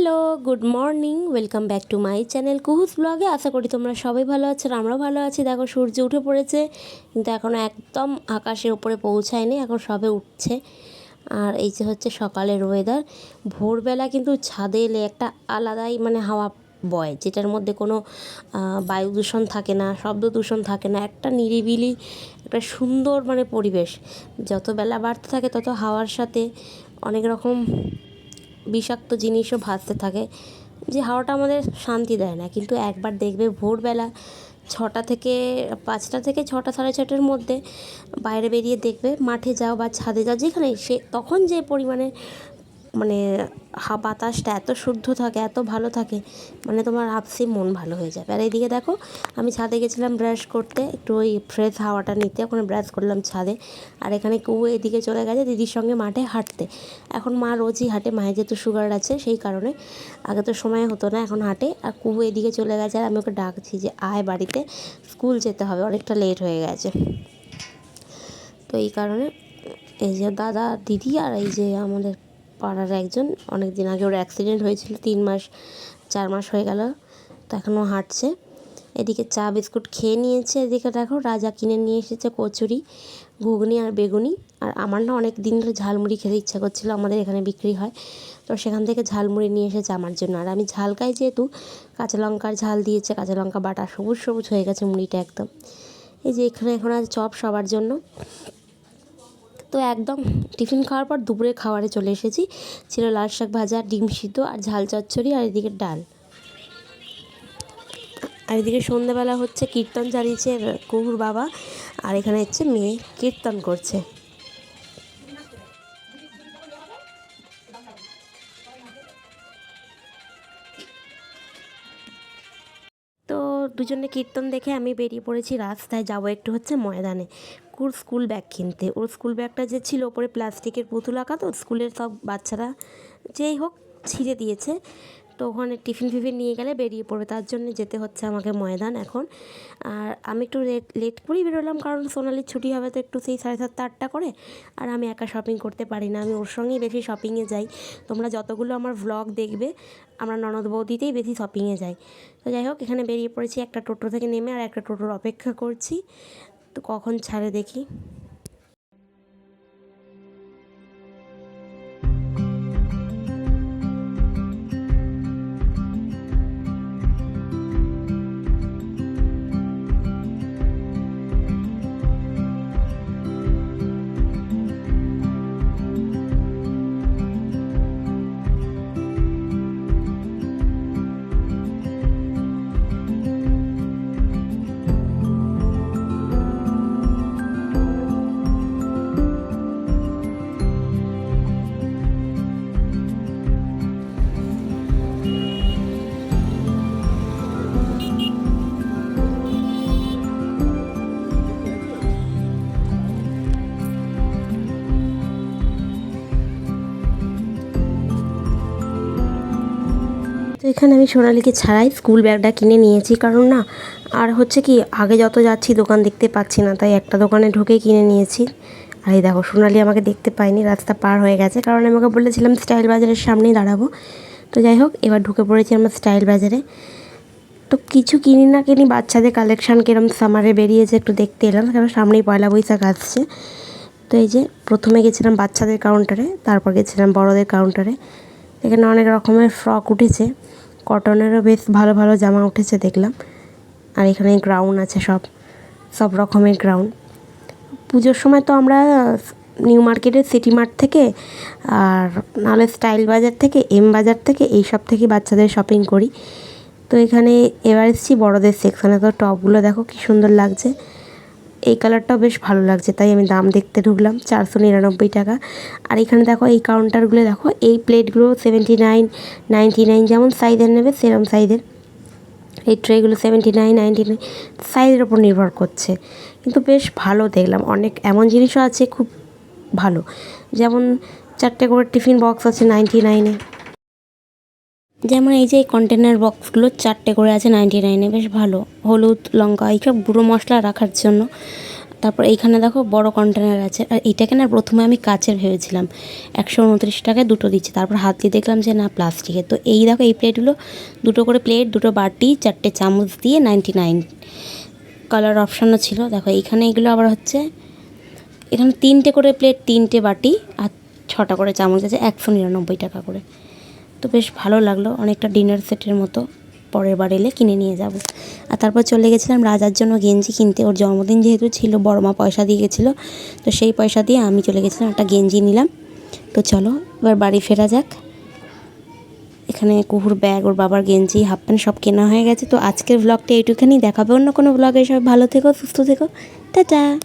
Hello, good morning, welcome back to my channel কুহুস ব্লগে। আশা করি তোমরা সবাই ভালো আছো, আর আমরাও ভালো আছি। দেখো সূর্য উঠে পড়েছে, কিন্তু এখনও একদম আকাশের উপরে পৌঁছায়নি, এখন সবে উঠছে। আর এই যে হচ্ছে সকালের ওয়েদার। ভোরবেলা কিন্তু ছাদে এলে একটা আলাদাই হাওয়া বয়, যেটার মধ্যে কোনো বায়ু দূষণ থাকে না, শব্দ দূষণ থাকে না, একটা নিরিবিলি একটা সুন্দর পরিবেশ। যত বেলা বাড়তে থাকে তত হাওয়ার সাথে অনেক রকম বিষাক্ত জিনিসও ভাসতে থাকে, যে হাওয়াটা আমাদের শান্তি দেয় না। কিন্তু একবার দেখবে ভোরবেলা 6টা থেকে 5টা থেকে 6টা সাড়ে 6টার মধ্যে বাইরে বেরিয়ে দেখবে, মাঠে যাও বা ছাদে যাও যেখানে, সে তখন যে পরিমাণে মানে বাতাসটা এত শুদ্ধ থাকে, এত ভালো থাকে, তোমার আপসি মন ভালো হয়ে যাবে। আর এইদিকে দেখো, আমি ছাদে গেছিলাম ব্রাশ করতে, একটু ওই ফ্রেশ হাওয়াটা নিতে, ওখানে ব্রাশ করলাম ছাদে। আর এখানে কুয়ো এদিকে চলে গেছে দিদির সঙ্গে মাঠে হাঁটতে। এখন মা রোজই হাঁটে, মায়ের যেহেতু সুগার আছে সেই কারণে, আগে তো সময় হতো না, এখন হাঁটে। আর কুয়ো এদিকে চলে গেছে, আর আমি ওকে ডাকছি যে আয় বাড়িতে, স্কুল যেতে হবে, অনেকটা লেট হয়ে গেছে। তো এই কারণে এই যে দাদা দিদি আর এই যে আমাদের পাড়ার একজন, অনেক দিন আগে ওর অ্যাক্সিডেন্ট হয়েছিল, 3-4 মাস হয়ে গেল, তো এখনও হাঁটছে। এদিকে চা বিস্কুট খেয়ে নিয়েছে। এদিকে দেখো রাজা কিনে নিয়ে এসেছে কচুরি, ঘুগনি আর বেগুনি। আর আমার না অনেক দিন ধরে ঝালমুড়ি খেতে ইচ্ছা করছিল, আমাদের এখানে বিক্রি হয়, তো সেখান থেকে ঝালমুড়ি নিয়ে এসেছে আমার জন্য। আর আমি ঝাল খাই যেহেতু, কাঁচা লঙ্কার ঝাল দিয়েছে, কাঁচা লঙ্কা বাটা, সবুজ সবুজ হয়ে গেছে মুড়িটা একদম। এই যে এখানে এখন আছে চপ সবার জন্য। তো একদম টিফিন খাওয়ার পর দুপুরে খাবারে চলে এসেছি। ছিল লাল শাক ভাজা, ডিম সিদ্ধ আর ঝাল চচ্চড়ি, আর এদিকে ডাল। আর এদিকে সন্ধ্যাবেলা হচ্ছে কীর্তন চালিয়েছে কুহুর বাবা, আর এখানে হচ্ছে মেয়ে কীর্তন করছে। তো দুজনে কীর্তন দেখে আমি বেরিয়ে পড়েছি রাস্তায়, যাবো একটু হচ্ছে ময়দানে কুর স্কুল ব্যাগ কিনতে। ওর স্কুল ব্যাগটা যে ছিল ওপরে প্লাস্টিকের পুতুল আঁকা, তো স্কুলের সব বাচ্চারা যেই হোক ছিঁড়ে দিয়েছে, তো ওখানে টিফিন ফিফিন নিয়ে গেলে বেরিয়ে পড়বে, তার জন্য যেতে হচ্ছে আমাকে ময়দান এখন। আর আমি একটু লেট করেই বেরোলাম, কারণ সোনালির ছুটি হবে তো একটু সেই 7:30-8টা করে। আর আমি একা শপিং করতে পারি না, আমি ওর সঙ্গেই বেশি শপিংয়ে যাই। তোমরা যতগুলো আমার ভ্লগ দেখবে, আমরা ননদ বৌদিতেই বেশি শপিংয়ে যাই। তো যাই হোক, এখানে বেরিয়ে পড়েছি, একটা টোটো থেকে নেমে আর একটা টোটোর অপেক্ষা করছি, তো কখন ছাড়ে দেখি। তো এখানে আমি সোনালিকে ছাড়াই স্কুল ব্যাগটা কিনে নিয়েছি, কারণ না আর হচ্ছে কি, আগে যত যাচ্ছি দোকান দেখতে পাচ্ছি না, তাই একটা দোকানে ঢুকে কিনে নিয়েছি। আর এই দেখো সোনালি আমাকে দেখতে পায়নি, রাস্তা পার হয়ে গেছে, কারণ আমি ওকে বলেছিলাম স্টাইল বাজারের সামনেই দাঁড়াবো। তো যাই হোক, এবার ঢুকে পড়েছি আমরা স্টাইল বাজারে। তো কিছু কিনি না কিনি, বাচ্চাদের কালেকশান কিরম সামারে বেরিয়েছে একটু দেখতে এলাম, কারণ সামনেই পয়লা বৈশাখ আসছে। তো এই যে প্রথমে গেছিলাম বাচ্চাদের কাউন্টারে, তারপর গেছিলাম বড়দের কাউন্টারে। এখানে অনেক রকমের ফ্রক উঠেছে, কটনেরও বেশ ভালো ভালো জামা উঠেছে দেখলাম। আর এখানে গ্রাউন্ড আছে, সব রকমের গ্রাউন্ড। পুজোর সময় তো আমরা নিউ মার্কেটের সিটি মার্ট থেকে, আর নাহলে স্টাইল বাজার থেকে, এম বাজার থেকে, এই সব থেকে বাচ্চাদের শপিং করি। তো এখানে এবার এসেছি বড়দের সেকশানে। তো টপগুলো দেখো কী সুন্দর লাগছে, এই কালারটাও বেশ ভালো লাগছে, তাই আমি দাম দেখতে ঢুকলাম, 499 টাকা। আর এখানে দেখো এই কাউন্টারগুলো দেখো, এই প্লেটগুলো 79-99, যেমন সাইজের নেবে সেরকম সাইজের। এই ট্রেগুলো 79-99, সাইজের ওপর নির্ভর করছে, কিন্তু বেশ ভালো দেখলাম। অনেক এমন জিনিসও আছে খুব ভালো, যেমন 4টে করে টিফিন বক্স আছে 99-এ। যেমন এই যে কন্টেনার বক্সগুলো 4টে করে আছে 99-এ, বেশ ভালো। হলুদ লঙ্কা এইসব গুঁড়ো মশলা রাখার জন্য। তারপর এইখানে দেখো বড় কন্টেনার আছে, আর এইটাকে না প্রথমে আমি কাচের ভেবেছিলাম, 129 টাকায় দুটো দিচ্ছে, তারপর হাত দিয়ে দেখলাম যে না প্লাস্টিকের। তো এই দেখো এই প্লেটগুলো, দুটো করে প্লেট, দুটো বাটি, 4টে চামচ দিয়ে 99। কালার অপশানও ছিল। দেখো এইখানে এগুলো আবার হচ্ছে, এখানে 3টে করে প্লেট, 3টে বাটি আর 6টা করে চামচ আছে, 199 টাকা করে। তো বেশ ভালো লাগলো, অনেকটা ডিনার সেটের মতো। পরের বার এলে কিনে নিয়ে যাব। আর তারপর চলে গেছিলাম রাজার জন্য গেঞ্জি কিনতে। ওর জন্মদিন যেহেতু ছিল, বড় মা পয়সা দিয়ে গেছিলো, তো সেই পয়সা দিয়ে আমি চলে গেছিলাম, একটা গেঞ্জি নিলাম। তো চলো এবার বাড়ি ফেরা যাক। এখানে কুহুর ব্যাগ, ওর বাবার গেঞ্জি, হাফ প্যান্ট সব কেনা হয়ে গেছে। তো আজকের ব্লগটা এইটুখানি, দেখাবে অন্য কোনো ব্লগে। সবাই ভালো থেকো, সুস্থ থেকো, টাটা।